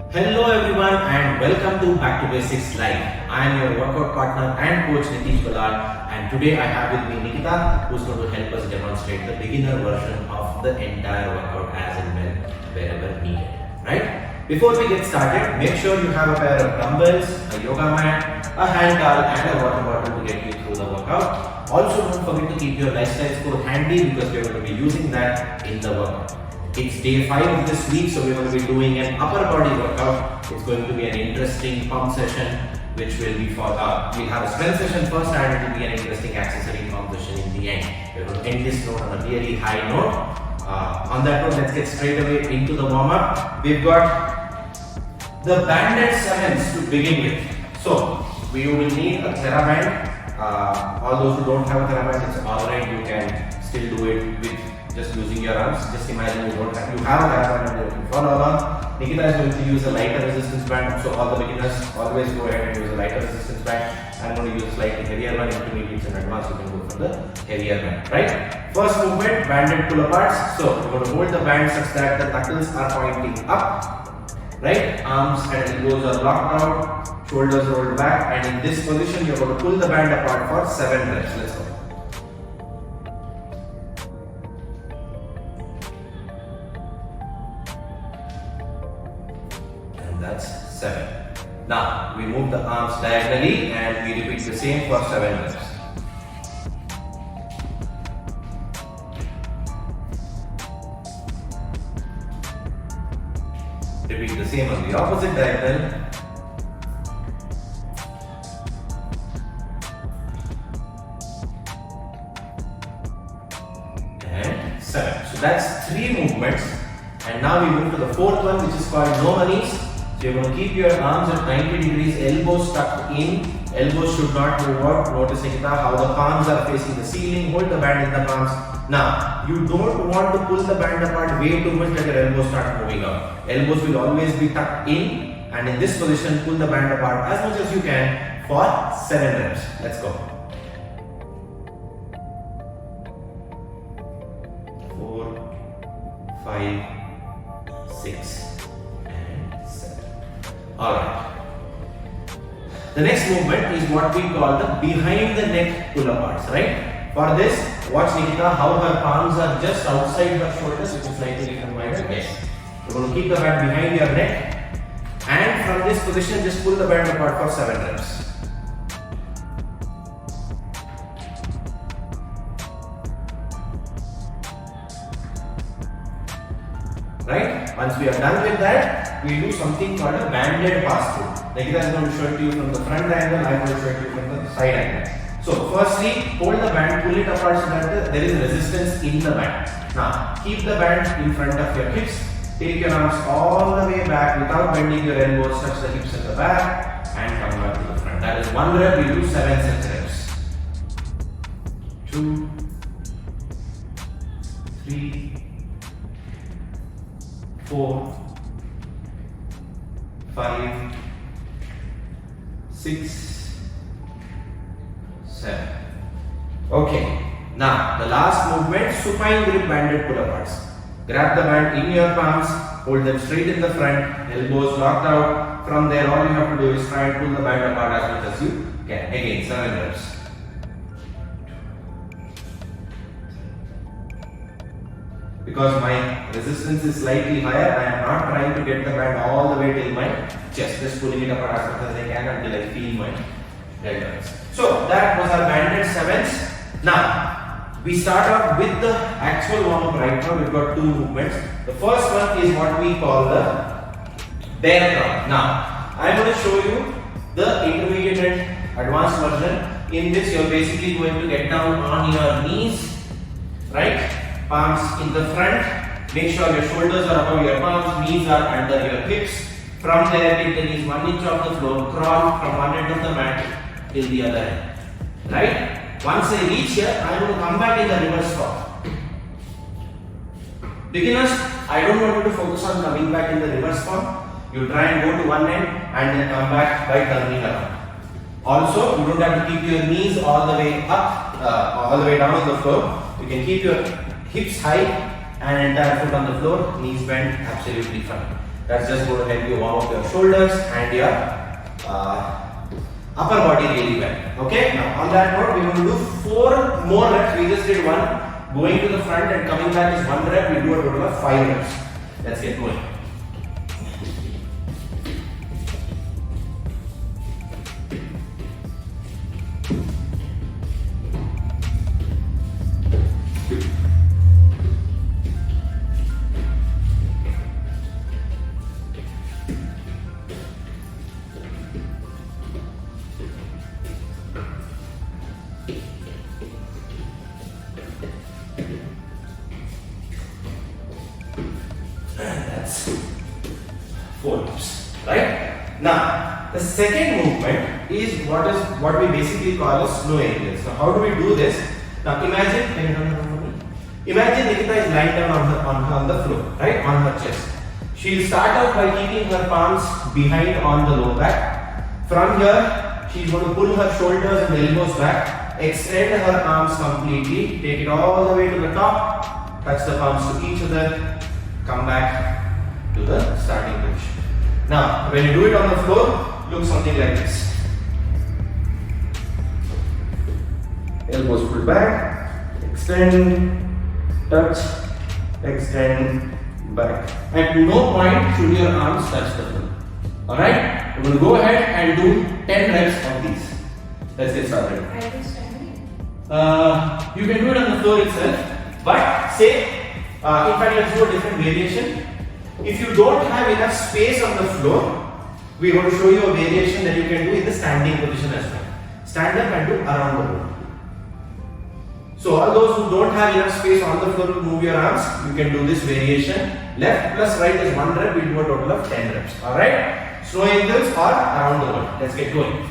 Hello everyone and welcome to Back to Basics Live. I am your workout partner and coach Nitish Ballard, and today I have with me Nikita, who's going to help us demonstrate the beginner version of the entire workout as and when wherever needed. Right? Before we get started, make sure you have a pair of dumbbells, a yoga mat, a hand towel and a water bottle to get you through the workout. Also, don't forget to keep your lifestyle score handy because we're going to be using that in the workout. It's day 5 of this week, so we're going to be doing an upper body workout. It's going to be an interesting pump session, which will be for, we'll have a strength session first and it will be an interesting accessory pump session in the end. We're going to end this note on a really high note. On that note, let's get straight away into the warm up. We've got the banded 7s to begin with. So, we will need a TheraBand. All those who don't have a TheraBand, it's alright, you can still do it with just using your arms. Just imagine you have a TheraBand and you can follow along. Nikita is going to use a lighter resistance band, so all the beginners always go ahead and use a lighter resistance band. I'm going to use a slightly heavier one. Intermediates and advanced, you can go for the heavier band, right? First movement, banded pull aparts. So we're going to hold the band such that the knuckles are pointing up, right? Arms and elbows are locked out, shoulders rolled back, and in this position you're going to pull the band apart for 7 reps. Let's go. That's 7. Now we move the arms diagonally and we repeat the same for 7 reps. Repeat the same on the opposite diagonal. And 7. So that's 3 movements. And now we move to the 4th one, which is called no knees. So you're going to keep your arms at 90 degrees, elbows tucked in, elbows should not move out. Notice Nikita how the palms are facing the ceiling, hold the band in the palms. Now, you don't want to pull the band apart way too much that your elbows start moving out. Elbows will always be tucked in, and in this position, pull the band apart as much as you can for 7 reps. Let's go. 4, 5, 6. Alright. The next movement is what we call the behind the neck pull aparts, right? For this, watch Nikita how her palms are just outside her shoulders, which is slightly different wider. Yes. You're going to keep the band behind your neck, and from this position, just pull the band apart for 7 reps. Right? Once we are done with that, we do something called a banded pass-through. Nikita is going to show it to you from the front angle, I am going to show it to you from the side angle. So, firstly, hold the band, pull it apart so that there is resistance in the band. Now, keep the band in front of your hips, take your arms all the way back without bending your elbows, touch the hips at the back, and come back to the front. That is 1 rep, we do 7 such reps. 2, 3, 4, 5, 6, 7. Okay, now the last movement, supine grip banded pull aparts. Grab the band in your palms, hold them straight in the front, elbows locked out. From there, all you have to do is try and pull the band apart as much as you can. Again, 7 reps. Because my resistance is slightly higher, I am not trying to get the band all the way till my chest, just pulling it apart as much as I can until I feel my deltoids. So that was our banded 7s. Now we start off with the actual warm up right now. We've got 2 movements. The first one is what we call the bear crawl. Now I'm going to show you the intermediate and advanced version. In this, you're basically going to get down on your knees, right? Palms in the front, make sure your shoulders are above your palms, knees are under your hips. From there, take the knees 1 inch off the floor, crawl from one end of the mat till the other end. Right? Once I reach here, I am going to come back in the reverse form. Beginners, I don't want you to focus on coming back in the reverse form. You try and go to one end and then come back by turning around. Also, you don't have to keep your knees all the way up, all the way down on the floor. You can keep your hips high and entire foot on the floor, knees bent, absolutely fine. That's just going to help you warm up your shoulders and your upper body really well. Okay, now on that note, we're going to do 4 more reps. We just did 1. Going to the front and coming back is 1 rep. We do a total of 5 reps. Let's get going. That's 4 reps, right? Now, the second movement is what we basically call a slow angel. So, how do we do this? Now, imagine Nikita is lying down on the floor, right, on her chest. She'll start out by keeping her palms behind on the low back. From here, she's going to pull her shoulders and elbows back, extend her arms completely, take it all the way to the top, touch the palms to each other, come back to the starting position. Now, when you do it on the floor, look something like this. Elbows pulled back, extend, touch, extend, back. At no point should your arms touch the floor. Alright? We're going to go ahead and do 10 reps of these. Let's get started. You can do it on the floor itself, but say, in fact, let's do a different variation. If you don't have enough space on the floor, we're going to show you a variation that you can do in the standing position as well. Stand up and do around the room. So all those who don't have enough space on the floor to move your arms, you can do this variation. Left plus right is 1 rep, we do a total of 10 reps. Alright? Slow angels or around the world. Let's get going.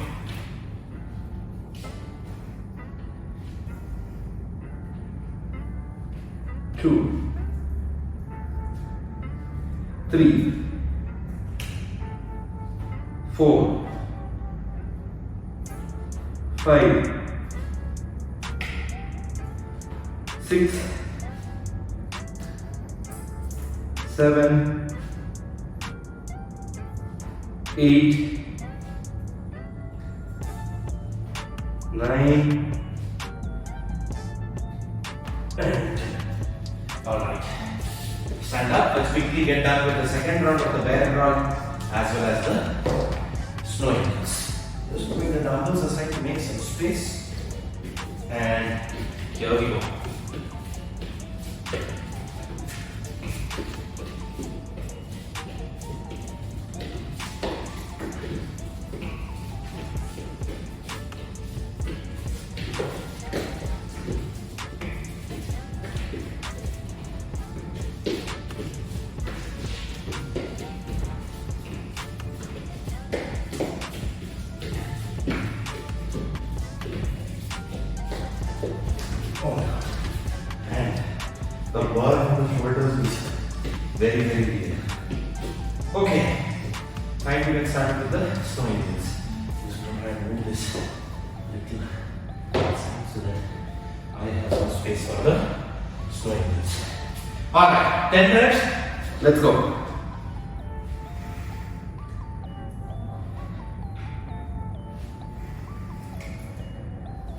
Two, 3, 4, 5, 6, 7, 8, 9, and 10. Alright. Stand up. Let's quickly get done with the second round of the bear round as well as the snow angels. Just moving the dumbbells aside to make some space. And here we go. And the burn on the shoulders is very, very real. Okay, time to get started with the snow angels. Just going to try and move this little outside so that I have some space for the snow angels. Alright, 10 minutes. Let's go.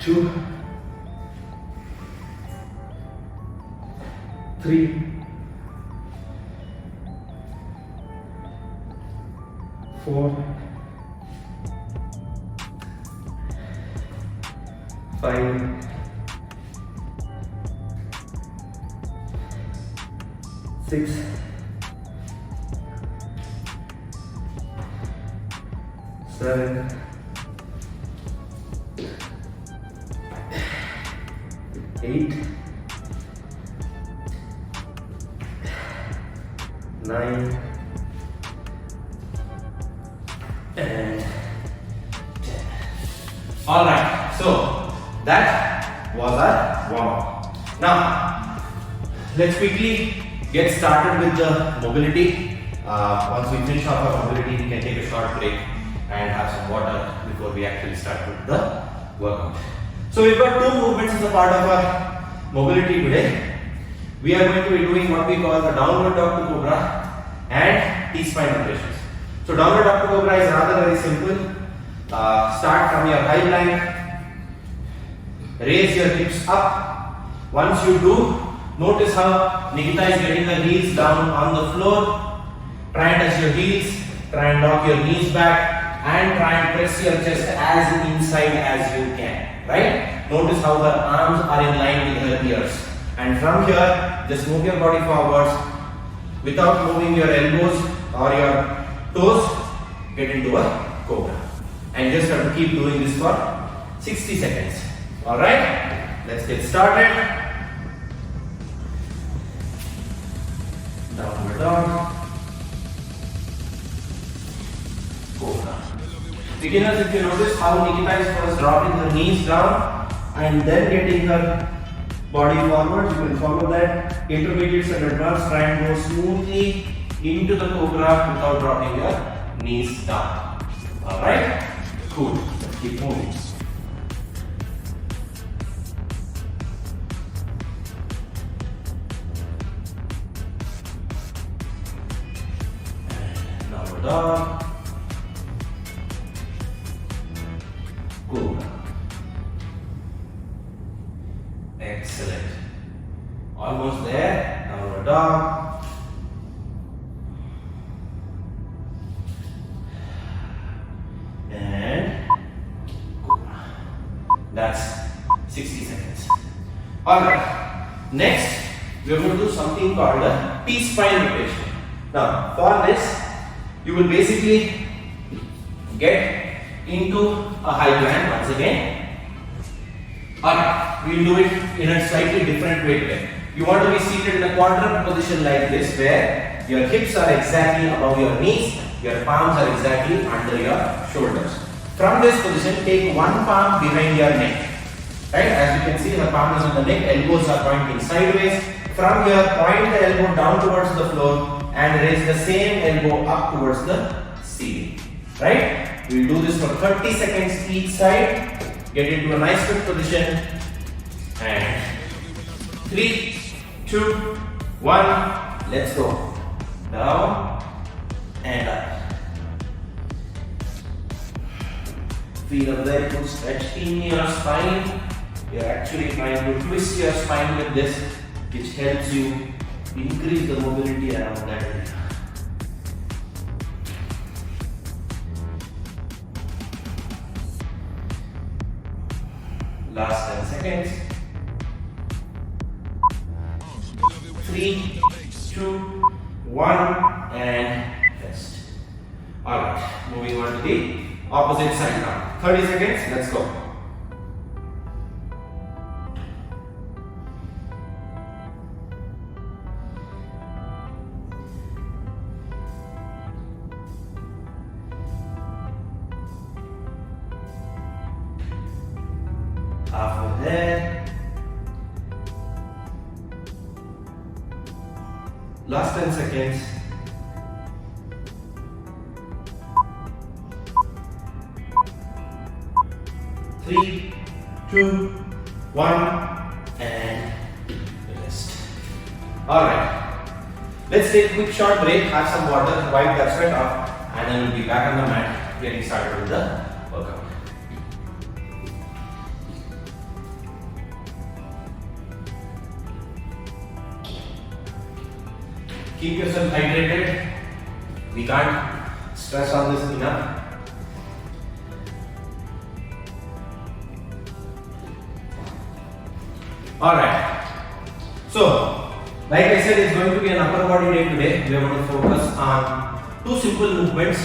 Two, 3, 4, 5, 6, 7, 8, 9, and 10. Alright, so that was our warm up. Now, let's quickly get started with the mobility. Once we finish off our mobility, we can take a short break and have some water before we actually start with the workout. So we've got 2 movements as a part of our mobility today. We are going to be doing what we call the downward dog to cobra and T-spine rotations. So downward dog to cobra is rather very simple. Start from your high plank, raise your hips up. Once you do, notice how Nikita is getting her heels down on the floor. Try and touch your heels, try and lock your knees back, and try and press your chest as inside as you can. Right? Notice how her arms are in line with her ears. And from here, just move your body forwards without moving your elbows or your toes. Get into a cobra. And just have to keep doing this for 60 seconds. Alright? Let's get started. Downward dog. Cobra. Beginners, if you notice how Nikita is first dropping her knees down and then getting her body forward, you can follow that. Intermediates and advanced, try and go smoothly into the cobra without dropping your knees down. Alright? Cool. Let's keep moving. And downward dog. Cobra. Excellent. Almost there. Downward dog. And cobra. That's 60 seconds. Alright. Next, we are going to do something called a T-spine rotation. Now, for this, you will basically get into a high plank once again. Alright, we will do it in a slightly different way today. You want to be seated in a quadrant position like this, where your hips are exactly above your knees, your palms are exactly under your shoulders. From this position, take one palm behind your neck. Right? As you can see, the palm is on the neck, elbows are pointing sideways. From here, point the elbow down towards the floor and raise the same elbow up towards the ceiling. Right? We will do this for 30 seconds each side. Get into a nice good position. And 3, 2, 1. Let's go. Down and up. Feel a very good stretch in your spine. You are actually trying to twist your spine with this, which helps you increase the mobility around that area. Last 10 seconds. 3, 2, 1, and rest. Alright, moving on to the opposite side now. 30 seconds, let's go. Halfway there. Last 10 seconds. 3, 2, 1, and rest. Alright. Let's take a quick short break, have some water, wipe that sweat off, and then we'll be back on the mat getting started with the workout. Keep yourself hydrated. We can't stress on this enough. Alright. So, like I said, it's going to be an upper body day today. We are going to focus on two simple movements.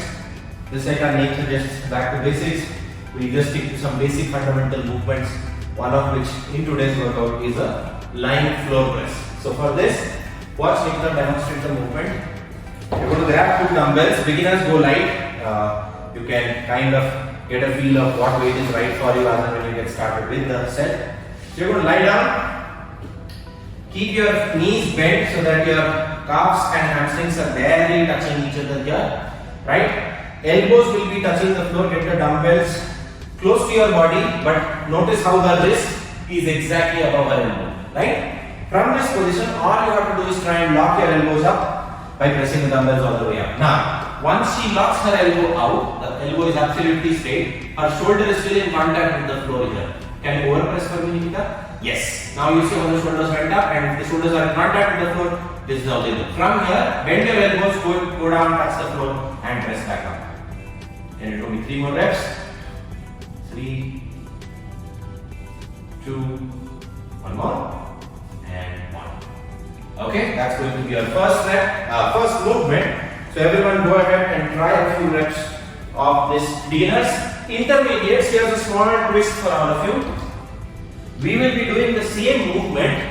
Just like our name suggests, back to basics. We just stick to some basic fundamental movements. One of which in today's workout is a lying floor press. So for this, watch Nikita demonstrate the movement. You're going to grab two dumbbells. Beginners go light. You can kind of get a feel of what weight is right for you as and when you get started with the set. So you're going to lie down. Keep your knees bent so that your calves and hamstrings are barely touching each other here. Right? Elbows will be touching the floor. Get the dumbbells close to your body, but notice how the wrist is exactly above her elbow. Right? From this position, all you have to do is try and lock your elbows up. by pressing the dumbbells all the way up. Now, once she locks her elbow out, the elbow is absolutely straight, her shoulder is still in contact with the floor here. Can you overpress for me, Nikita? Yes. Now you see how the shoulders went up, and if the shoulders are in contact with the floor, this is how they look. From here, bend your elbows, go down, touch the floor, and press back up. Can you do me 3 more reps? 3, 2, 1 more, and 1. Okay, that's going to be our first rep, first movement. So everyone go ahead and try a few reps of this. Beginners, intermediates, here's a small twist for all of you. We will be doing the same movement,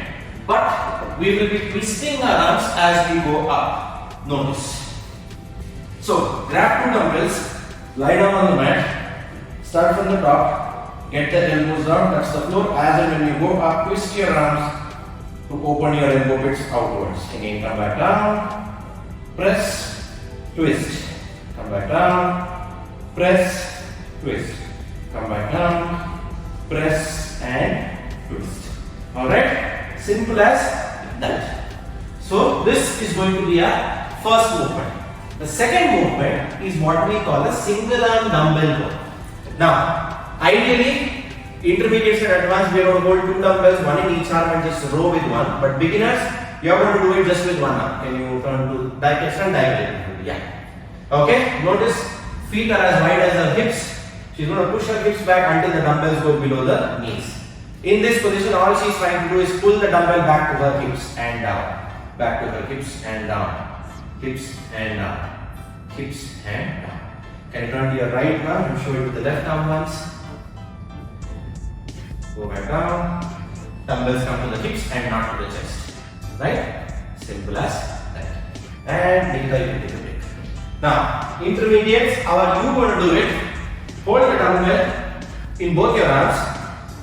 but we will be twisting our arms as we go up. Notice. So grab 2 dumbbells, lie down on the mat, start from the top, get the elbows down, touch the floor. As and when you go up, twist your arms to open your elbow pits outwards. Again, come back down, press, twist, come back down, press, twist, come back down, press and twist. Alright, simple as that. So this is going to be our first movement. The second movement is what we call a single arm dumbbell row. Now, ideally, intermediates and advanced, we are going to hold 2 dumbbells, 1 in each arm and just row with 1. But beginners, you are going to do it just with 1 arm. Can you turn to extend diagonally? Yeah. Okay. Notice feet are as wide as her hips. She's going to push her hips back until the dumbbells go below the knees. In this position, all she's trying to do is pull the dumbbell back to her hips and down. Back to her hips and down. Hips and down. Hips and down. Can you turn to your right now and show it with the left arm once? Go back down, dumbbells come to the hips and not to the chest. Right? Simple as that. And Nikita, you can take a break. Now, intermediates, how are you going to do it? Hold the dumbbell in both your arms,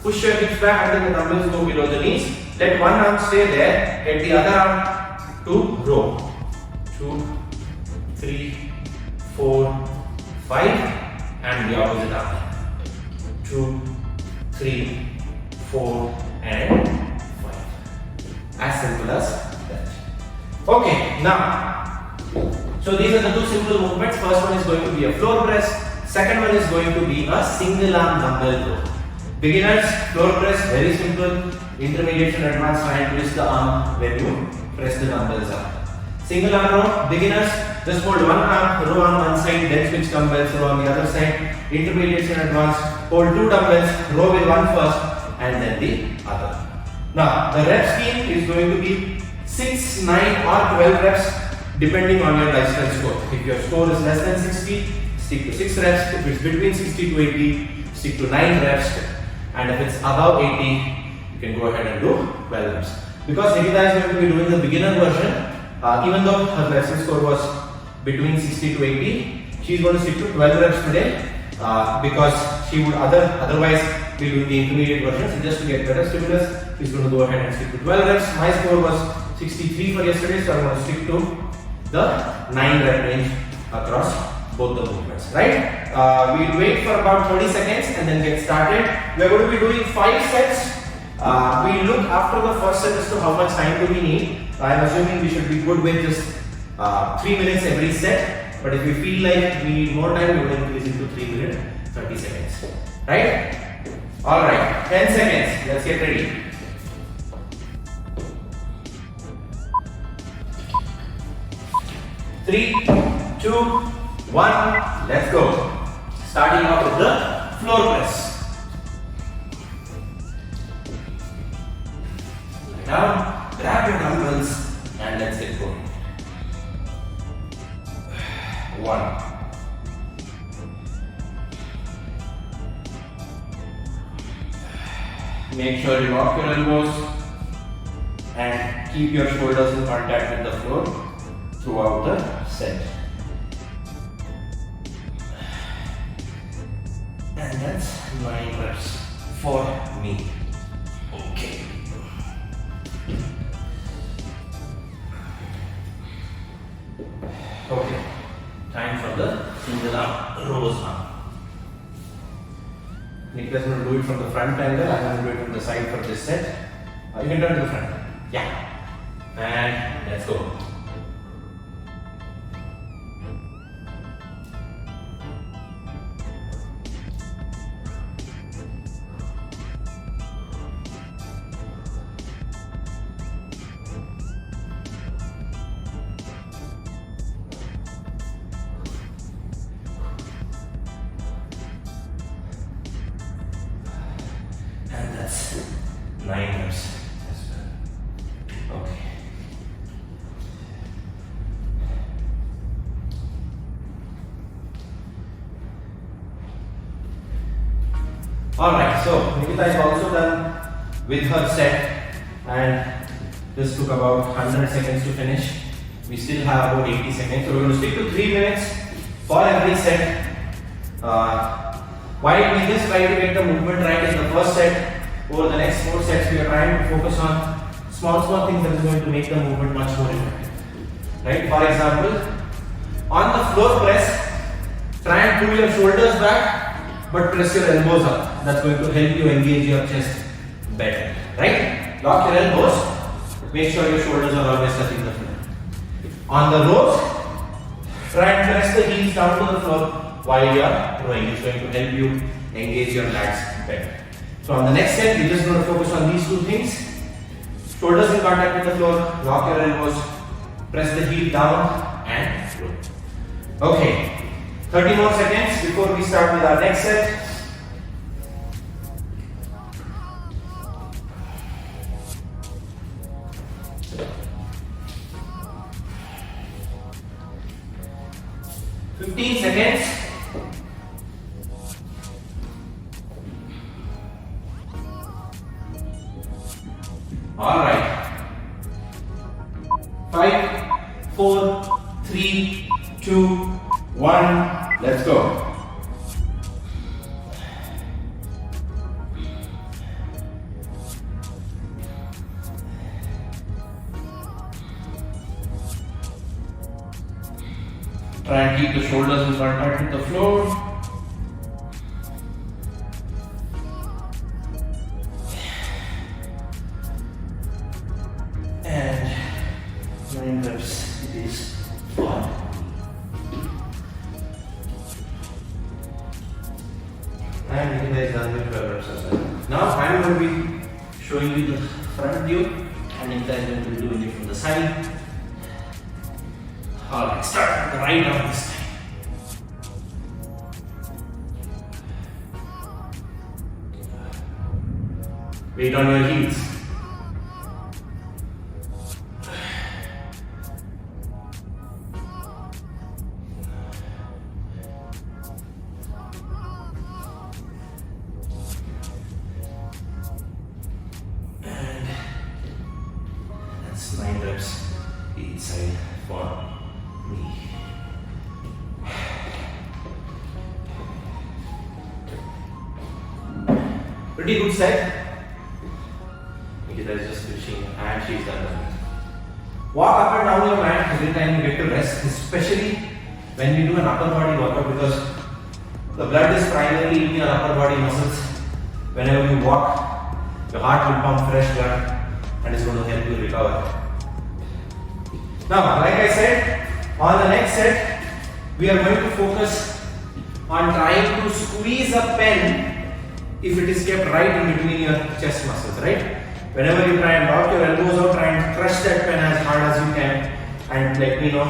push your hips back until the dumbbells go below the knees. Let one arm stay there, get the other arm to row. 2, 3, 4, 5, and the opposite arm. 2, 3, 4 and 5. As simple as that. Okay, now, so these are the 2 simple movements. First one is going to be a floor press. Second one is going to be a single arm dumbbell row. Beginners, floor press, very simple. Intermediate and advanced, try and twist the arm when you press the dumbbells up. Single arm row, beginners, just hold one arm, row on one side, then switch dumbbells, row on the other side. Intermediate and advanced, hold 2 dumbbells, row with one first, and then the other. Now, the rep scheme is going to be 6, 9 or 12 reps depending on your lifestyle score. If your score is less than 60, stick to 6 reps. If it's between 60 to 80, stick to 9 reps. And if it's above 80, you can go ahead and do 12 reps. Because Nikita is going to be doing the beginner version, even though her lifestyle score was between 60 to 80, she is going to stick to 12 reps today because she would otherwise be doing the intermediate version. So just to get better stimulus, she's going to go ahead and stick to 12 reps. My score was 63 for yesterday, so I'm going to stick to the 9 rep range across both the movements, right? We'll wait for about 30 seconds and then get started. We're going to be doing 5 sets. We'll look after the first set as to how much time do we need. I'm assuming we should be good with just 3 minutes every set. But if we feel like we need more time, we will increase it to 3 minutes, 30 seconds. Right? Alright, 10 seconds. Let's get ready. Three, 2, 1, let's go. Starting off with the floor press. Lie down, grab your dumbbells, and let's get going. 1. Make sure you lock your elbows and keep your shoulders in contact with the floor throughout the set. And that's 9 reps for me. Okay. Okay. Time for the single arm rows now. Nicholas is going to do it from the front angle. I'm going to do it from the side for this set. You can turn to the front. Yeah. And let's go. 9 reps as well. Okay. Alright, so Nikita is also done with her set, and this took about 100 seconds to finish. We still have about 80 seconds, so we're going to stick to 3 minutes for every set. While we just try to get the movement right in the first set, over the next 4 sets we are trying to focus on small things that is going to make the movement much more effective. Right? For example, on the floor press, try and pull your shoulders back, but press your elbows up. That's going to help you engage your chest better. Right? Lock your elbows. Make sure your shoulders are always touching the floor. On the rows, try and press the heels down to the floor while you are rowing. It's going to help you engage your lats better. So on the next set, we're just going to focus on these 2 things. Shoulders in contact with the floor, lock your elbows, press the heel down and row. Okay. 30 more seconds before we start with our next set. Seconds. All right. 5, 4, 3, 2, 1. Let's go. Try and keep the shoulders in contact with the floor. And 9 reps. It is fun. And Nikita is done with 12 reps as well. Now I am going to be showing you the front view, and Nikita is going to be doing it from the side. Alright, start with the right arm this time. Weight on your heels. And that's 9 reps each side for me. Pretty good set. Nikita is just finishing and she's done. Walk up and down your mat every time you get to rest, especially when we do an upper body workout, because the blood is primarily in your upper body muscles. Whenever you walk, your heart will pump fresh blood and it's going to help you recover. Now, like I said, on the next set, we are going to focus on trying to squeeze a pen if it is kept right in between your chest muscles, right? Whenever you try and lock your elbows out, try and crush that pen as hard as you can, and let me know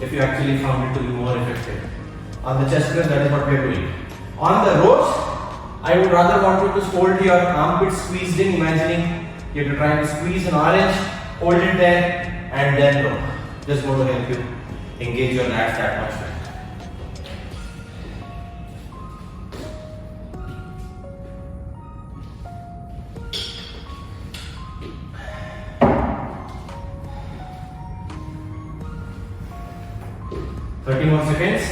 if you actually found it to be more effective. On the chest press, that is what we are doing. On the rows, I would rather want you to hold your armpits squeezed in, imagining you have to try to squeeze an orange, hold it there, and then row. Just going to help you engage your lats that much better. Thirty more seconds.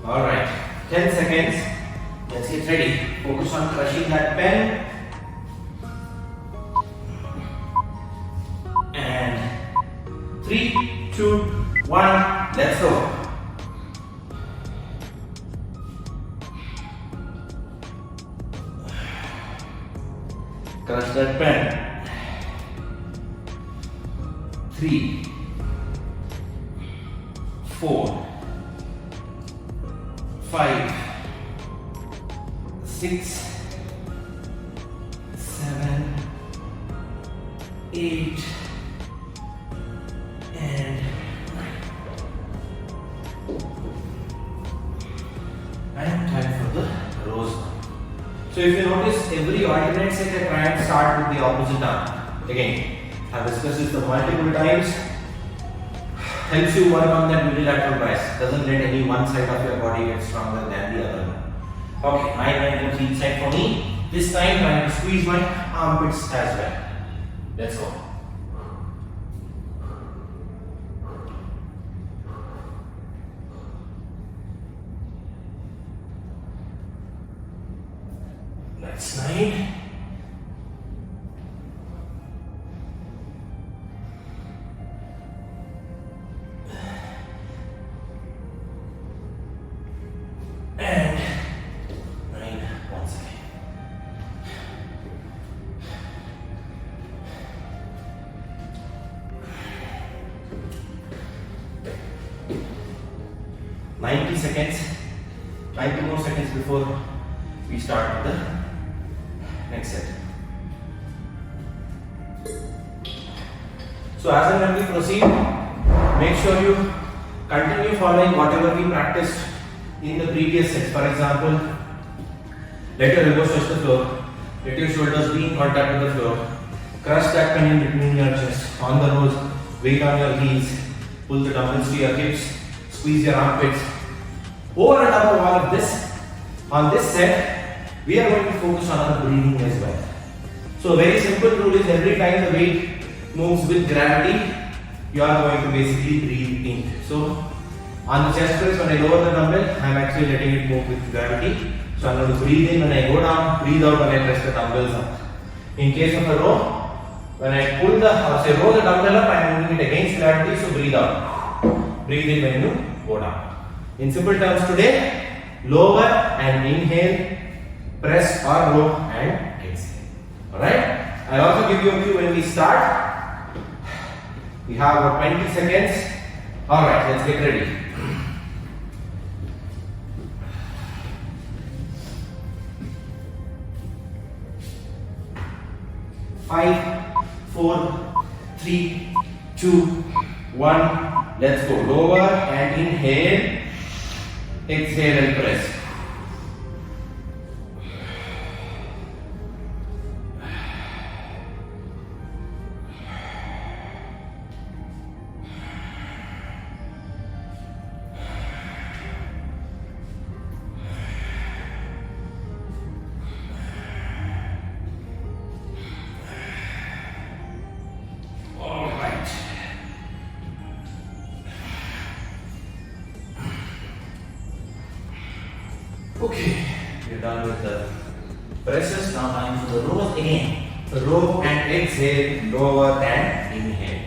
All right, 10 seconds. Let's get ready. Focus on crushing that pen. And 3, 2, 1, let's go. Crush that pen. 3, 4, 5, 6, 7, 8, and 9. And time for the rows. So if you notice, every alternate set I try and start with the opposite arm. Again, I've discussed this multiple times. Helps you work on that unilateral bias. Doesn't let any one side of your body get stronger than the other one. Okay, 9 items each side for me. This time I am to squeeze my armpits as well. Let's go. That's 9. And 9 once again. Seconds, 90 more seconds before we start with the next set. So as and when we proceed, make sure you continue following whatever we practiced in the previous set. For example, let your elbows touch the floor, let your shoulders be in contact with the floor, crush that pen in between your chest, on the rows, weight on your heels, pull the dumbbells to your hips, squeeze your armpits. Over and above all of this, on this set, we are going to focus on our breathing as well. So a very simple rule is every time the weight moves with gravity, you are going to basically breathe in. So on the chest press, when I lower the dumbbell, I am actually letting it move with gravity. So I am going to breathe in when I go down, breathe out when I press the dumbbells up. In case of a row, when I roll the dumbbell up, I am moving it against gravity, so breathe out. Breathe in when you go down. In simple terms today, lower and inhale, press or row and exhale. Alright? I'll also give you a cue when we start. We have about 20 seconds. Alright, let's get ready. Five, 4, 3, 2, 1. Let's go. Lower and inhale. Exhale and press. All right. Okay, we're done with the presses. Now time for the rows again. So row and exhale, lower and inhale.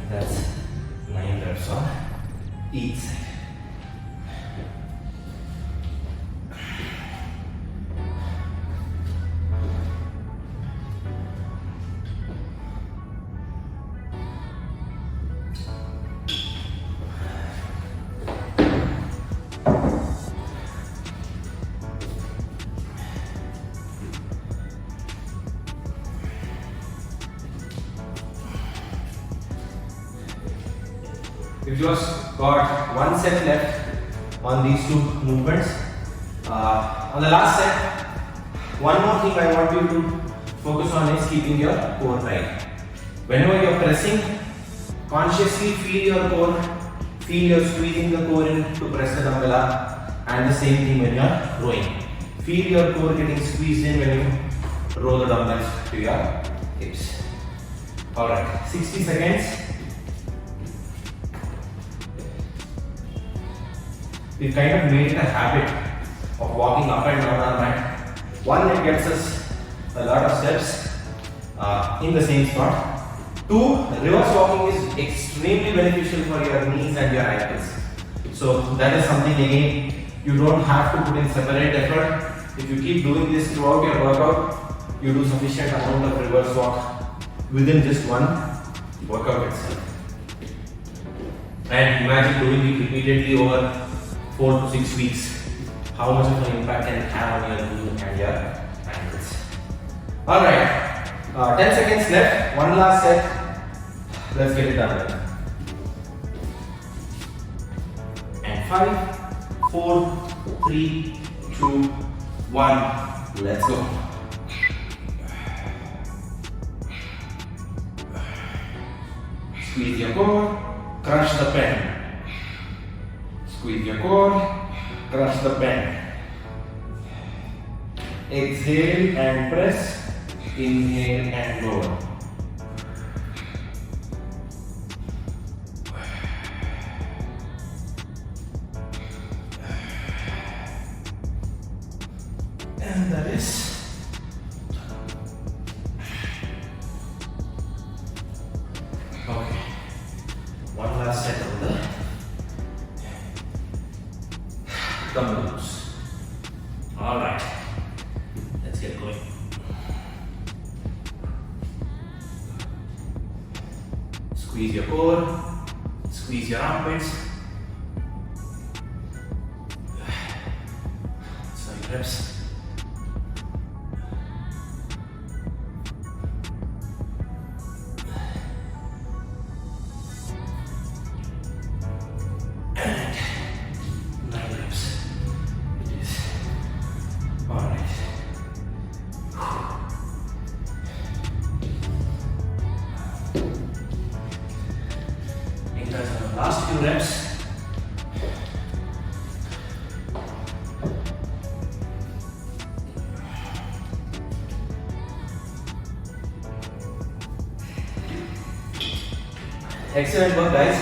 That's 9 reps on each side. We've just got one set left on these two movements. On the last set, one more thing I want you to focus on is keeping your core tight. Whenever you're pressing, consciously feel your core, feel you're squeezing the core in to press the dumbbell up, and the same thing when you're rowing. Feel your core getting squeezed in when you row the dumbbells to your hips. Alright, 60 seconds. We've kind of made it a habit of walking up and down our mat. One, it gets us a lot of steps in the same spot. Two, reverse walking is extremely beneficial for your knees and your ankles. So that is something again, you don't have to put in separate effort. If you keep doing this throughout your workout, you do sufficient amount of reverse walk within just one workout itself. And imagine doing it repeatedly over 4 to 6 weeks. How much of an impact can it have on your knee and your ankles? Alright, 10 seconds left, one last set. Let's get it done. And 5, 4, 3, 2, 1. Let's go. Squeeze your core, crush the pen. Squeeze your core, crush the pen. Exhale and press. Inhale and lower. And that is okay. One last set of the dumbbells. All right, let's get going. Squeeze your core, squeeze your armpits. Sorry, reps. Last few reps. Excellent work, guys.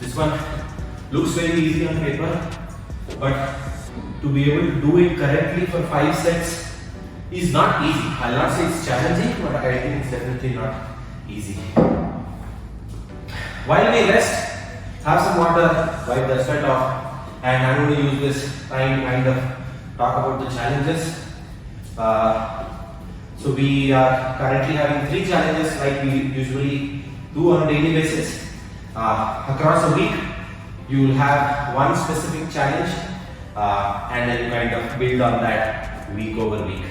This one looks very easy on paper, but to be able to do it correctly for 5 sets is not easy. I'll not say it's challenging, but I think it's definitely not easy. While we rest, have some water, wipe the sweat off, and I'm going to use this time to kind of talk about the challenges. So we are currently having 3 challenges like we usually do on a daily basis. Across a week, you will have one specific challenge, and then you kind of build on that week over week.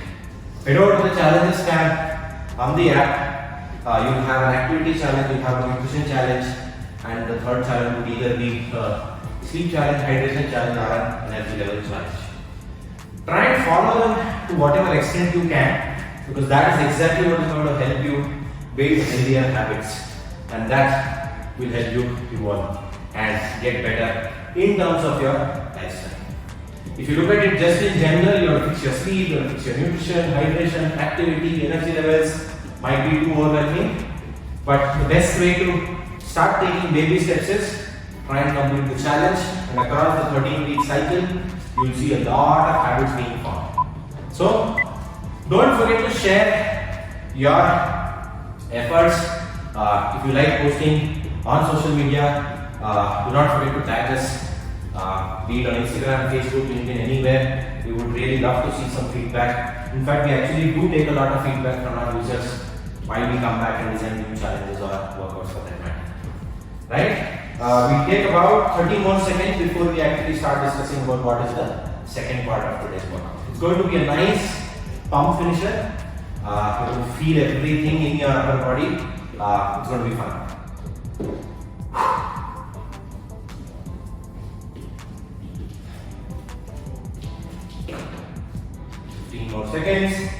Head over to the challenges tab on the app. You will have an activity challenge, you will have a nutrition challenge, and the third challenge would either be sleep challenge, hydration challenge, or an energy level challenge. Try and follow them to whatever extent you can, because that is exactly what is going to help you build healthier habits, and that will help you evolve and get better in terms of your lifestyle. If you look at it just in general, you have to fix your sleep, you have to fix your nutrition, hydration, activity, energy levels might be too overwhelming, but the best way to start taking baby steps is try and complete the challenge, and across the 13-week cycle, you will see a lot of habits being formed. So, don't forget to share your efforts. If you like posting on social media, do not forget to tag us, be it on Instagram, Facebook, LinkedIn, anywhere. We would really love to see some feedback. In fact, we actually do take a lot of feedback from our users while we come back and design new challenges or workouts for that matter. Right? We take about 30 more seconds before we actually start discussing about what is the second part of today's workout. It's going to be a nice pump finisher. You will feel everything in your upper body. It's going to be fun. 15 more seconds.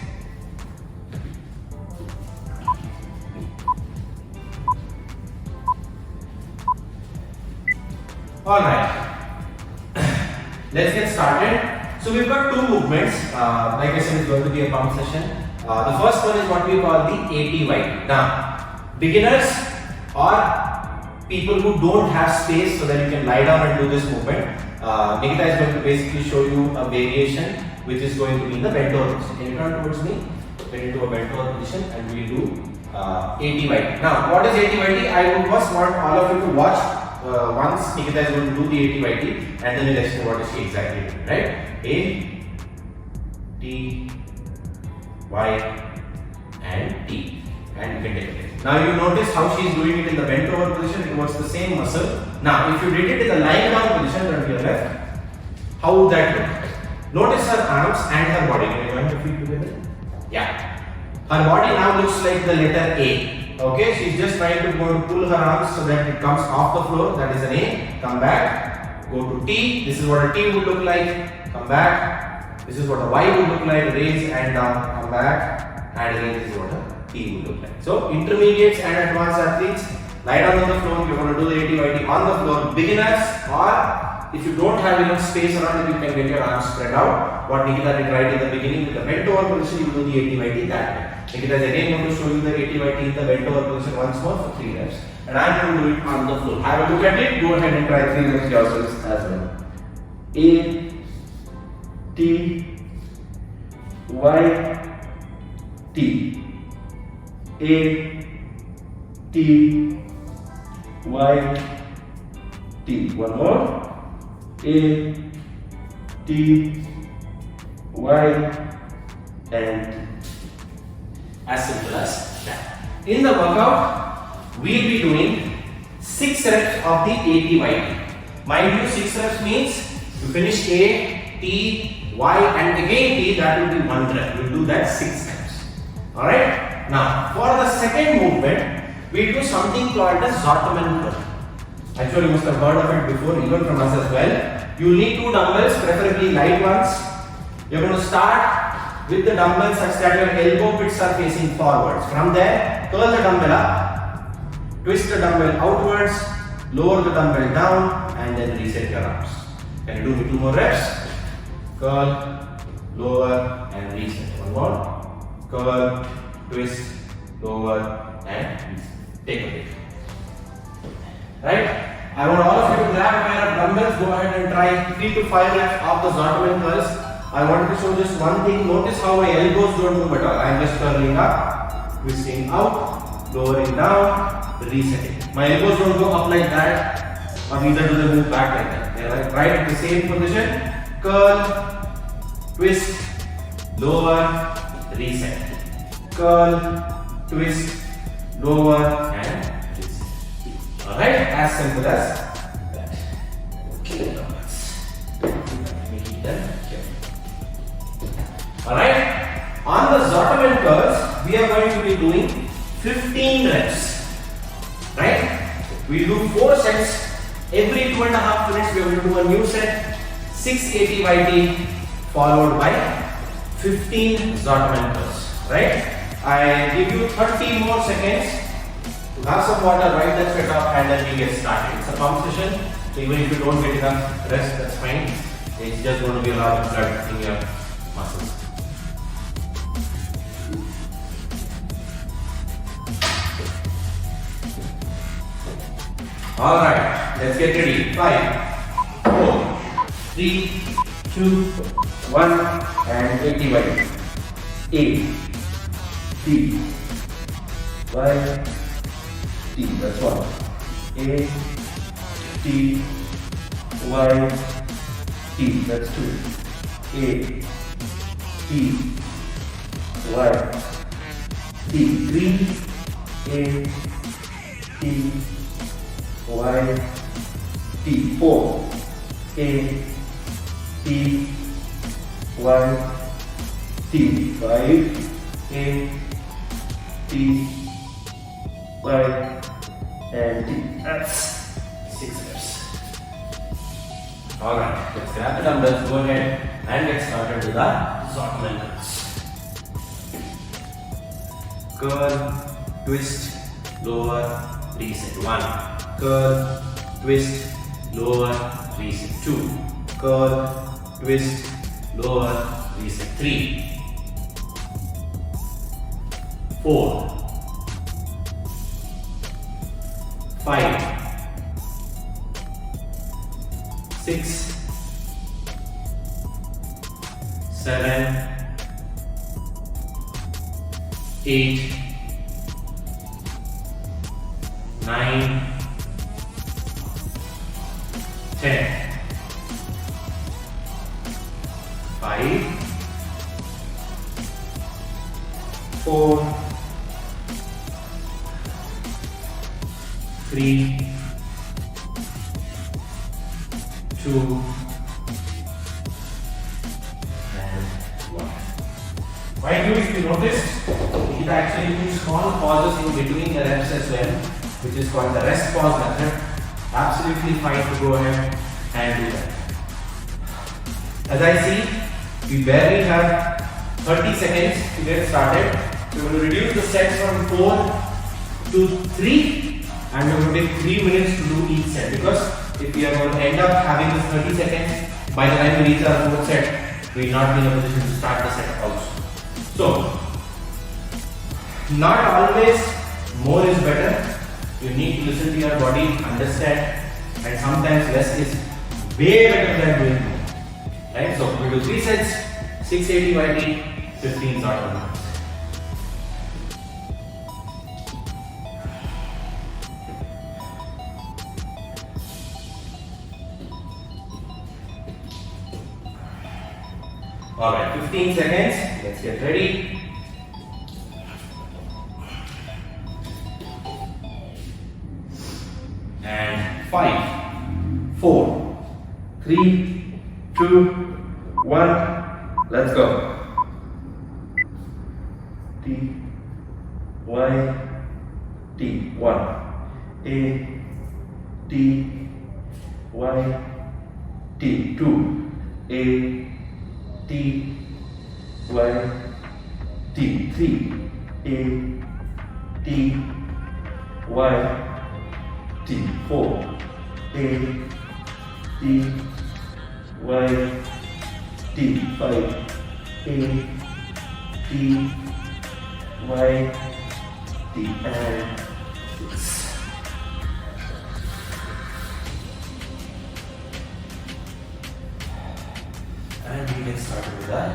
Alright, let's get started. So we've got 2 movements. Like I said, it's going to be a pump session. The first one is what we call the ATY. Now, beginners or people who don't have space so that you can lie down and do this movement, Nikita is going to basically show you a variation which is going to be in the bent over position. Can you turn towards me? Get into a bent over position and we'll do ATYT. Now, what is ATYT? I would first want all of you to watch once Nikita is going to do the ATYT, and then we'll explain what is she exactly doing, right? A, T, Y, and T. And you can take it. Now you notice how she is doing it in the bent over position. It was the same muscle. Now, if you did it in the lying down position, turn to your left, how would that look? Notice her arms and her body. Can you join your feet together? Yeah. Her body now looks like the letter A. Okay, she's just trying to go and pull her arms so that it comes off the floor. That is an A. Come back. Go to T. This is what a T would look like. Come back. This is what a Y would look like. Raise and down. Come back. And again, this is what a T would look like. So, intermediates and advanced athletes, lie down on the floor. You're going to do the ATYT on the floor. Beginners, or if you don't have enough space around it, you can get your arms spread out. What Nikita did right in the beginning with the bent over position, you do the ATYT that way. Nikita is again going to show you the ATYT in the bent over position once more for 3 reps. And I'm going to do it on the floor. Have a look at it. Go ahead and try 3 reps yourselves as well. A, T, Y, T. A, T, Y, T. One more. A, T, Y, and T. As simple as that. In the workout, we'll be doing 6 reps of the ATYT. Mind you, 6 reps means you finish A, T, Y, and again T. That will be 1 rep. We'll do that 6 reps. Alright? Now, for the second movement, we'll do something called a Zottman curl. Actually, you must have heard of it before, even from us as well. You need 2 dumbbells, preferably light ones. You're going to start with the dumbbell such that your elbow pits are facing forwards. From there, curl the dumbbell up, twist the dumbbell outwards, lower the dumbbell down, and then reset your arms. Can you do me 2 more reps? Curl, lower, and reset. One more. Curl, twist, lower, and reset. Take a break. Right? I want all of you to grab a pair of dumbbells, go ahead and try 3 to 5 reps of the Zottman curls. I wanted to show just one thing. Notice how my elbows don't move at all. I am just curling up, twisting out, lowering down, resetting. My elbows don't go up like that, or neither do they move back like that. They are right at the same position. Curl, twist, lower, reset. Curl, twist, lower, and alright, as simple as that. Okay, alright, on the Zottman curls, we are going to be doing 15 reps. Right? We'll do 4 sets. Every 2.5 minutes, we are going to do a new set. 6 ATYT followed by 15 Zottman curls. Right? I give you 30 more seconds. Have some water, wipe that sweat off, and then we get started. It's a competition, so even if you don't get enough rest, that's fine. It's just going to be a lot of blood in your muscles. Alright, let's get ready. 5, 4, 3, 2, 1, and ATYT. A, T, Y, T, that's 1. A, T, Y, T, that's 2. A, T, Y, T, 3. A, T, Y, T, 4. A, T, Y, T, 5. A, T, Y, and T. That's 6 reps. Alright, let's grab the dumbbells, go ahead and get started with the Zottman curls. Curl, twist, lower, reset. 1. Curl, twist, lower, reset. 2. Curl, twist, lower, reset. 3. 4. 5, 6, 7, 8, 9, 10, 5, 4, 3, 2, and 1. Mind you, if you notice, it actually gives small pauses in between the reps as well, which is called the rest pause method. Absolutely fine to go ahead and do that. As I see, we barely have 30 seconds to get started. So we're going to reduce the sets from 4 to 3, and we're going to take 3 minutes to do each set, because if we are going to end up having this 30 seconds, by the time we reach our fourth set, we will not be in a position to start the set also. So, not always more is better. You need to listen to your body, understand, and sometimes less is way better than doing more. Right? So, we do 3 sets, 680 YT, 15 sort of minutes. Alright, 15 seconds. Let's get ready. And 5, 4, 3, 2, 1. Let's go. T, Y, T. 1. A, T, Y, T. 2. A, T, Y, T. 3. A, T, Y, T. 4. A, T, Y, T. 5. A, T, Y, T. And 6. And we get started with that.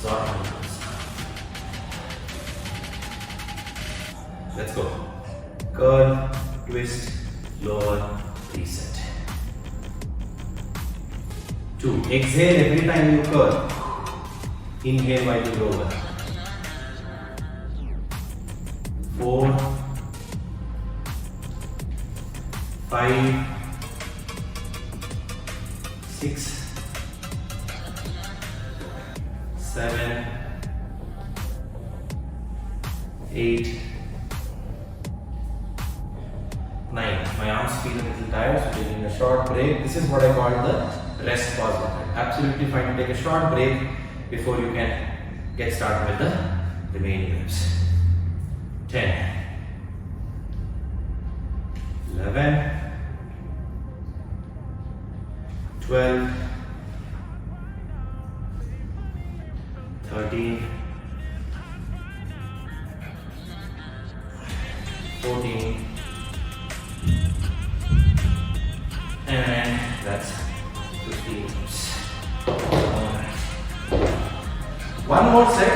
Short movements. Let's go. Curl, twist, lower, reset. 2. Exhale every time you curl. Inhale while you lower. 4, 5, 6, 7, 8, 9. My arms feel a little tired, so taking a short break. This is what I call the rest pause method. Absolutely fine to take a short break before you can get started with the remaining reps. 10, 11, 12, 13, 14, and that's 15 reps. Alright. One more set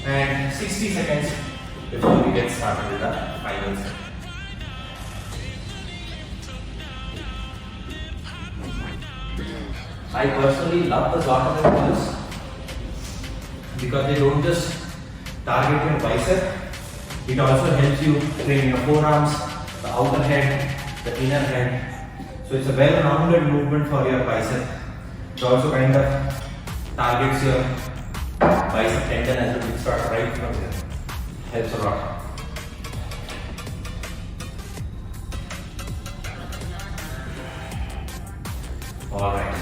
and 60 seconds before we get started with the final set. I personally love the bottom pulls because they don't just target your bicep, it also helps you train your forearms, the outer head, the inner head. So it's a well-rounded movement for your bicep. It also kind of targets your bicep tendon as well, which starts right from here. Helps a lot. Alright.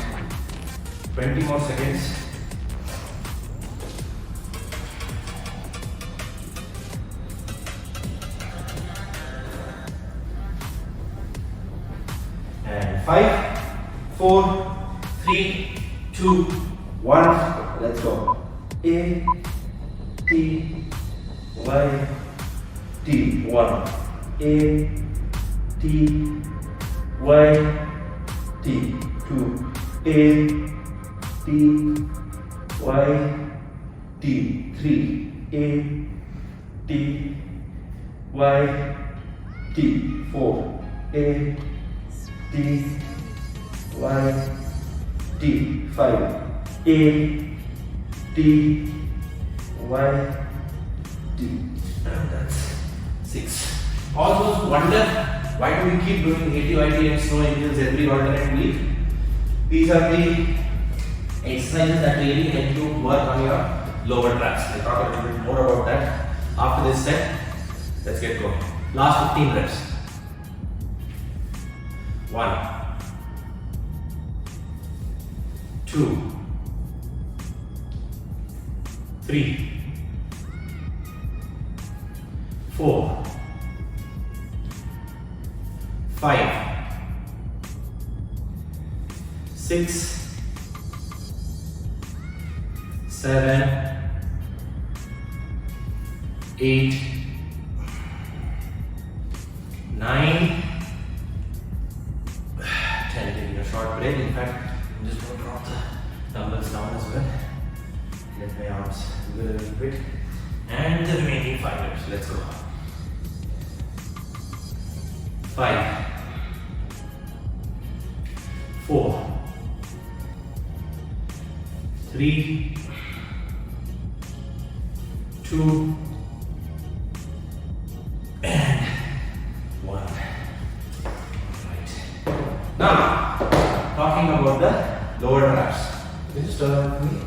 20 more seconds. And 5, 4, 3, 2, 1. Let's go. A, T, Y, T. 1. A, T, Y, T. 2. A, T, Y, T. 3. A, T, Y, T. 4. A. T. Y. T. 5. A. T. Y. T. And that's 6. Also wonder why do we keep doing ATYT and snow angels every alternate week? These are the exercises that really help you work on your lower traps. I'll talk a little bit more about that after this set. Let's get going. Last 15 reps. 1, 2, 3, 4, 5, 6, 7, 8, 9, 10. Taking a short break. In fact, I'm just going to drop the dumbbells down as well. Let my arms go a little bit. And the remaining 5 reps. Let's go. 5, 4, 3, 2, and 1. Right. Now, talking about the lower traps. Just turn with me.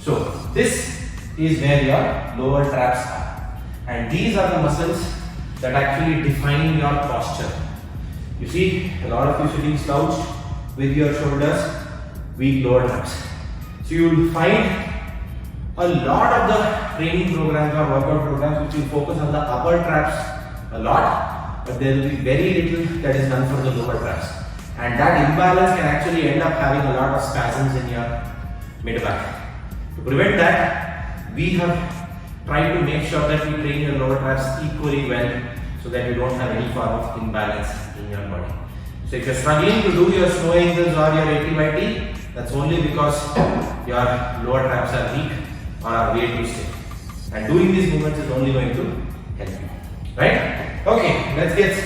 So, this is where your lower traps are. And these are the muscles that actually define your posture. You see, a lot of you sitting slouched with your shoulders, weak lower traps. So you will find a lot of the training programs or workout programs which will focus on the upper traps a lot, but there will be very little that is done for the lower traps. And that imbalance can actually end up having a lot of spasms in your mid back. To prevent that, we have tried to make sure that we train your lower traps equally well so that you don't have any form of imbalance in your body. So if you're struggling to do your snow angels or your ATYT, that's only because your lower traps are weak or are way too stiff. And doing these movements is only going to help you. Right? Okay, let's get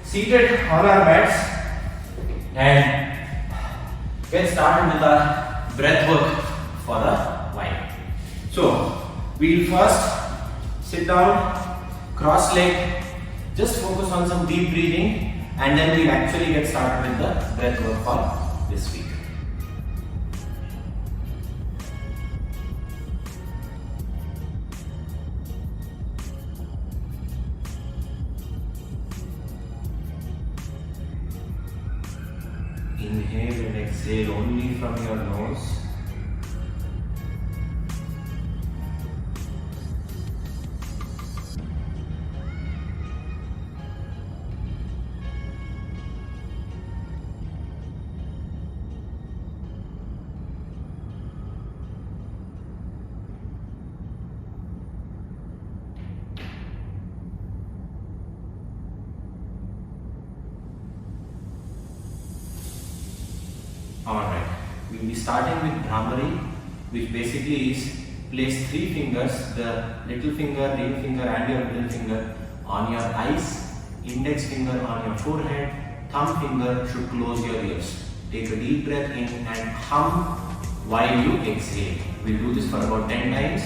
seated on our mats and get started with our breath work for a while. So, we'll first sit down, cross leg, just focus on some deep breathing, and then we'll actually get started with the breath work for this week. Inhale and exhale only from your nose. Alright, we will be starting with Bhramari, which basically is place 3 fingers, the little finger, ring finger and your middle finger on your eyes, index finger on your forehead, thumb finger should close your ears. Take a deep breath in and hum while you exhale. We'll do this for about 10 times.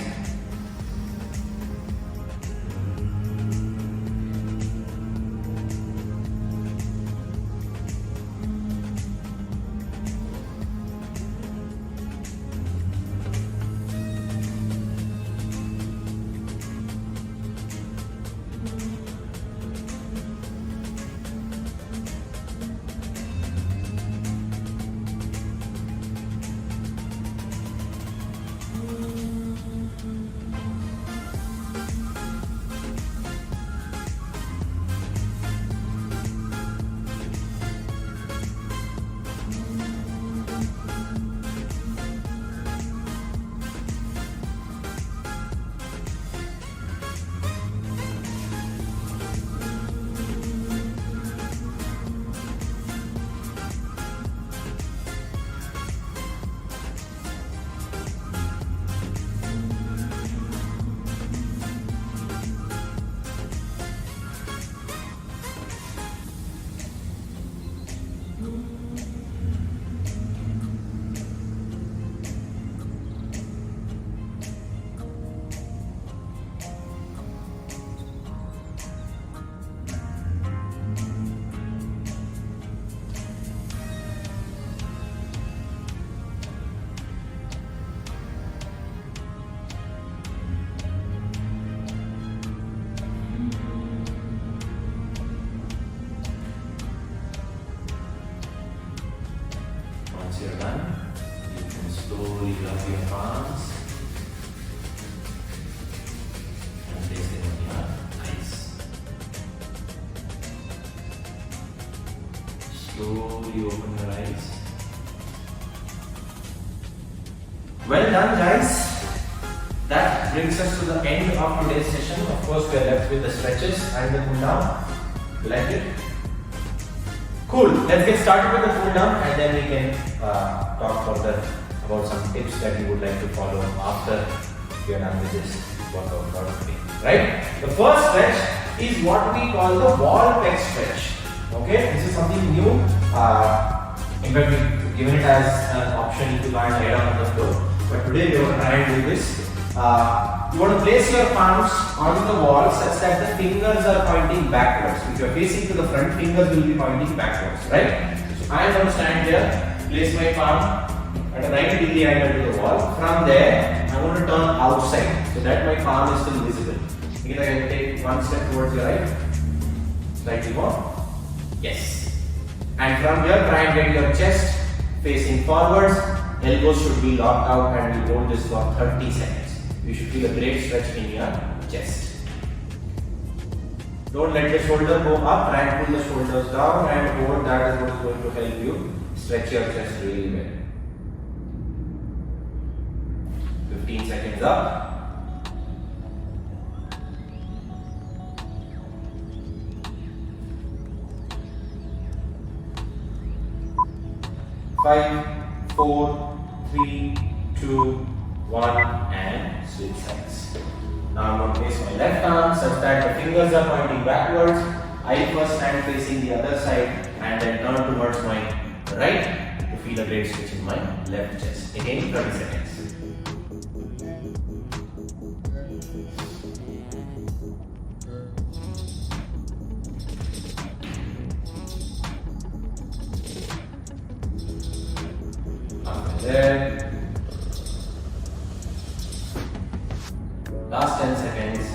Once you're done, you can slowly rub your palms and place them on your eyes. Slowly open your eyes. Well done, guys. That brings us to the end of today's session. Of course, we are left with the stretches and the cool down. You like it? Cool. Let's get started with the cool down and then we can talk further about some tips that you would like to follow after we are done with this workout for today. Right? The first stretch is what we call the wall pec stretch. Okay? This is something new. In fact, we've given it as an option if you can't lay down on the floor. But today we are going to try and do this. You want to place your palms on the wall such that the fingers are pointing backwards. If you are facing to the front, fingers will be pointing backwards, right? So I am going to stand here, place my palm at a 90-degree angle to the wall. From there, I am going to turn outside so that my palm is still visible. Again, I can take one step towards your right, slightly more. Yes. And from here, try and get your chest facing forwards. Elbows should be locked out and we hold this for 30 seconds. You should feel a great stretch in your chest. Don't let the shoulder go up, try and pull the shoulders down and hold. That is what is going to help you stretch your chest really well. 15 seconds up. 5, 4, 3, 2, 1 and switch sides. Now I'm going to place my left arm such that the fingers are pointing backwards. I first stand facing the other side and then turn towards my right to feel a great stretch in my left chest. Again 30 seconds. There. Last 10 seconds.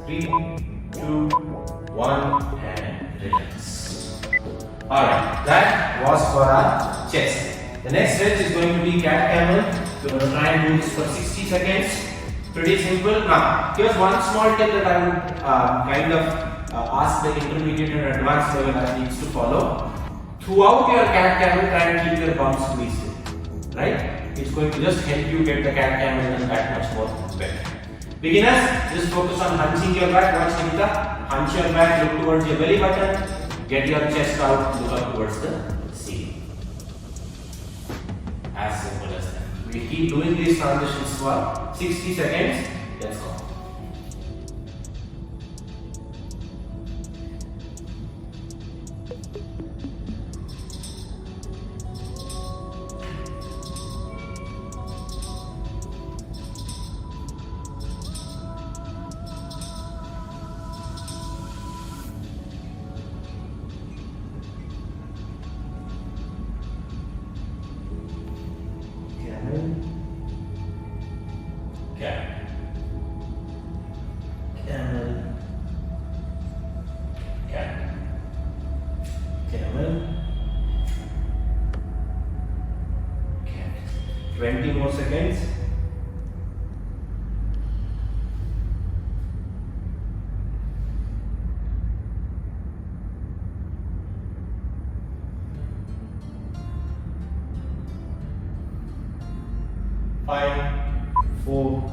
3, 2, 1 and relax. Alright, that was for our chest. The next stretch is going to be cat camel. We're going to try and do this for 60 seconds. Pretty simple. Now, here's one small tip that I would kind of ask the intermediate and advanced level athletes to follow. Throughout your cat camel, try and keep your bum squeezed in, right? It's going to just help you get the cat camel done that much more better. Beginners, just focus on hunching your back. Watch Nikita. Hunch your back, look towards your belly button. Get your chest out, look up towards the ceiling. As simple as that. We keep doing these transitions for 60 seconds. Let's go. Camel, 20 more seconds. Five, 4,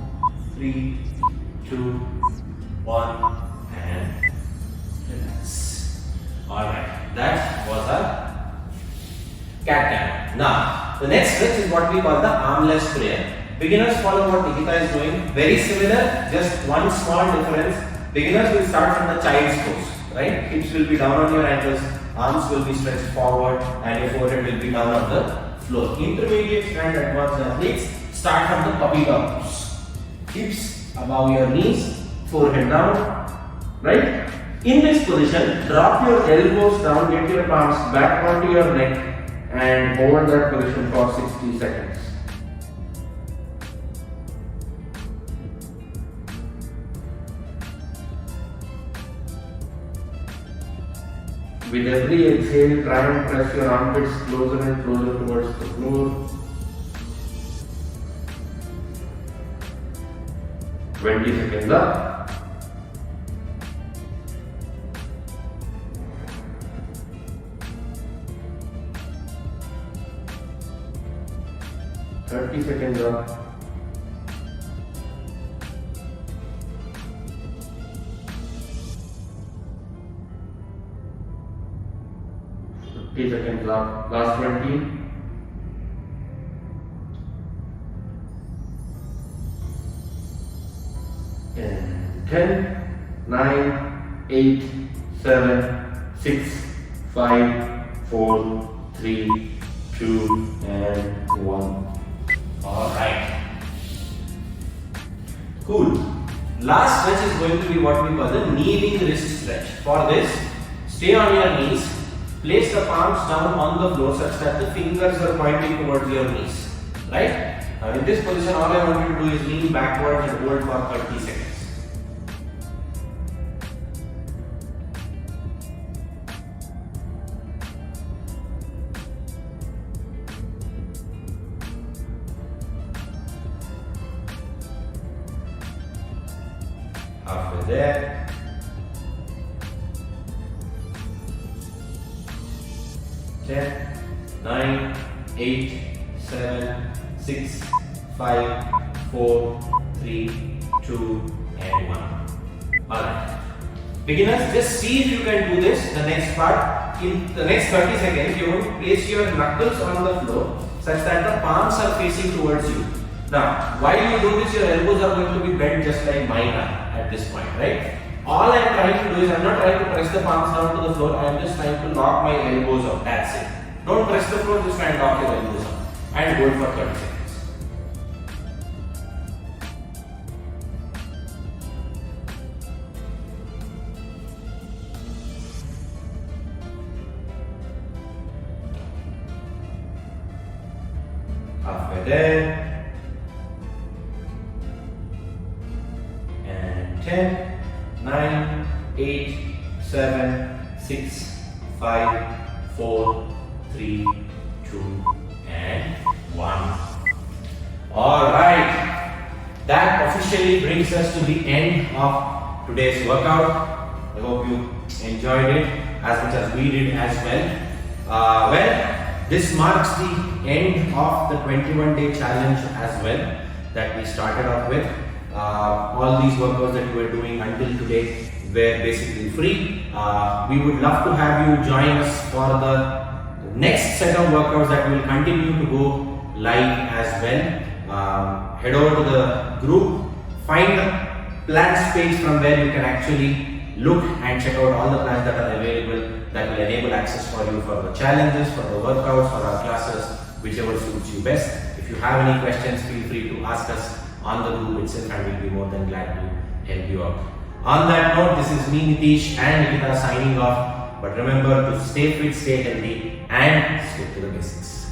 3, 2, 1 and relax. Alright, that was a cat camel. Now, the next stretch is what we call the armless prayer. Beginners follow what Nikita is doing. Very similar, just one small difference. Beginners will start from the child's pose, right? Hips will be down on your ankles, arms will be stretched forward, and your forehead will be down on the floor. Intermediate and advanced athletes start from the puppy dog pose. Hips above your knees, forehead down, right? In this position, drop your elbows down, get your palms back onto your neck and hold that position for 60 seconds. With every exhale, try and press your armpits closer and closer towards the floor. 20 seconds up. 30 seconds up. 50 seconds up. Last 20. And 10, 9, 8, 7, 6, 5, 4, 3, 2, and 1. Alright. Cool. Last stretch is going to be what we call the kneeling wrist stretch. For this, stay on your knees, place the palms down on the floor such that the fingers are pointing towards your knees. Right? Now in this position, all I want you to do is lean backwards and hold for 30 seconds. Halfway there. Ten, 9, 8, 7, 6, 5, 4, 3, 2, and 1. Alright. Beginners, just see if you can do this. The next part, in the next 30 seconds, you want to place your knuckles on the floor such that the palms are facing towards you. Now, while you do this, your elbows are going to be bent just like mine are at this point, right? All I am trying to do is, I am not trying to press the palms down to the floor, I am just trying to lock my elbows out, that's it. Don't press the floor, just try and lock your elbows out. And hold for 30 seconds. Halfway there. 10, 9, 8, 7, 6, 5, 4, 3, 2, and 1. Alright, that officially brings us to the end of today's workout. I hope you enjoyed it as much as we did as well. This marks the end of the 21-day challenge as well that we started off with. All these workouts that you were doing until today were basically free. We would love to have you join us for the next set of workouts that will continue to go live as well. Head over to the group, find the plans page from where you can actually look and check out all the plans that are available that will enable access for you for the challenges, for the workouts, for our classes, whichever suits you best. If you have any questions, feel free to ask us on the group itself and we'll be more than glad to help you out. On that note, this is me Nitish and Nikita signing off. But remember to stay fit, stay healthy and stick to the basics.